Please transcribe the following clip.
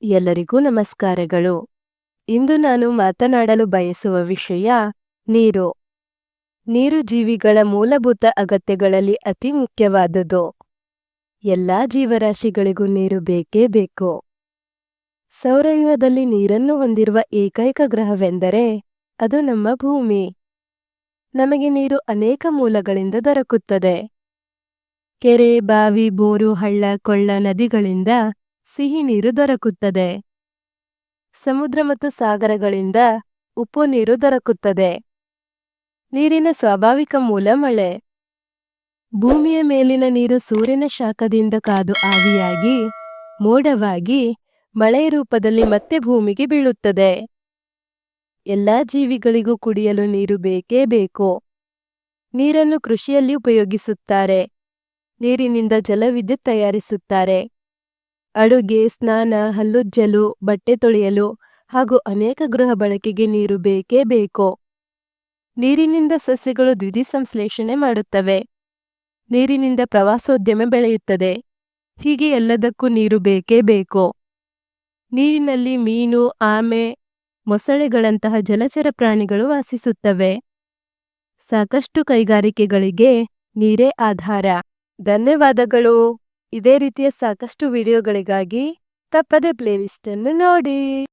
ಎಲ್ಲರಿಗೂ ನಮಸ್ಕಾರಗಳು. ಇಂದು ನಾನು ಮಾತನಾಡಲು ಬಯಸುವ ವಿಷಯ ನೀರು. ನೀರು ಜೀವಿಗಳ ಮೂಲಭೂತ ಅಗತ್ಯಗಳಲ್ಲಿ ಅತಿ ಮುಖ್ಯವಾದುದು. ಎಲ್ಲಾ ಜೀವರಾಶಿಗಳಿಗೂ ನೀರು ಬೇಕೇ ಬೇಕು. ಸೌರವ್ಯೂಹದಲ್ಲಿ ನೀರನ್ನು ಹೊಂದಿರುವ ಏಕೈಕ ಗ್ರಹವೆಂದರೆ ಅದು ನಮ್ಮ ಭೂಮಿ. ನಮಗೆ ನೀರು ಅನೇಕ ಮೂಲಗಳಿಂದ ದೊರಕುತ್ತದೆ. ಕೆರೆ, ಬಾವಿ, ಬೋರು, ಹಳ್ಳ, ಕೊಳ್ಳ, ನದಿಗಳಿಂದ ಸಿಹಿ ನೀರು ದೊರಕುತ್ತದೆ. ಸಮುದ್ರ ಮತ್ತು ಸಾಗರಗಳಿಂದ ಉಪ್ಪು ನೀರು ದೊರಕುತ್ತದೆ. ನೀರಿನ ಸ್ವಾಭಾವಿಕ ಮೂಲ ಮಳೆ. ಭೂಮಿಯ ಮೇಲಿನ ನೀರು ಸೂರ್ಯನ ಶಾಖದಿಂದ ಕಾದು ಆವಿಯಾಗಿ, ಮೋಡವಾಗಿ, ಮಳೆಯ ರೂಪದಲ್ಲಿ ಮತ್ತೆ ಭೂಮಿಗೆ ಬೀಳುತ್ತದೆ. ಎಲ್ಲಾ ಜೀವಿಗಳಿಗೂ ಕುಡಿಯಲು ನೀರು ಬೇಕೇ ಬೇಕು. ನೀರನ್ನು ಕೃಷಿಯಲ್ಲಿ ಉಪಯೋಗಿಸುತ್ತಾರೆ. ನೀರಿನಿಂದ ಜಲವಿದ್ಯುತ್ ತಯಾರಿಸುತ್ತಾರೆ. ಅಡುಗೆ, ಸ್ನಾನ, ಹಲ್ಲುಜ್ಜಲು, ಬಟ್ಟೆ ತೊಳೆಯಲು ಹಾಗೂ ಅನೇಕ ಗೃಹ ಬಳಕೆಗೆ ನೀರು ಬೇಕೇ ಬೇಕು. ನೀರಿನಿಂದ ಸಸ್ಯಗಳು ದ್ಯುತಿಸಂಶ್ಲೇಷಣೆ ಮಾಡುತ್ತವೆ. ನೀರಿನಿಂದ ಪ್ರವಾಸೋದ್ಯಮ ಬೆಳೆಯುತ್ತದೆ. ಹೀಗೆ ಎಲ್ಲದಕ್ಕೂ ನೀರು ಬೇಕೇ ಬೇಕು. ನೀರಿನಲ್ಲಿ ಮೀನು, ಆಮೆ, ಮೊಸಳೆಗಳಂತಹ ಜಲಚರ ಪ್ರಾಣಿಗಳು ವಾಸಿಸುತ್ತವೆ. ಸಾಕಷ್ಟು ಕೈಗಾರಿಕೆಗಳಿಗೆ ನೀರೇ ಆಧಾರ. ಧನ್ಯವಾದಗಳು. ಇದೇ ರೀತಿಯ ಸಾಕಷ್ಟು ವಿಡಿಯೋಗಳಿಗಾಗಿ ತಪ್ಪದೆ ಪ್ಲೇಲಿಸ್ಟ್ ಅನ್ನು ನೋಡಿ.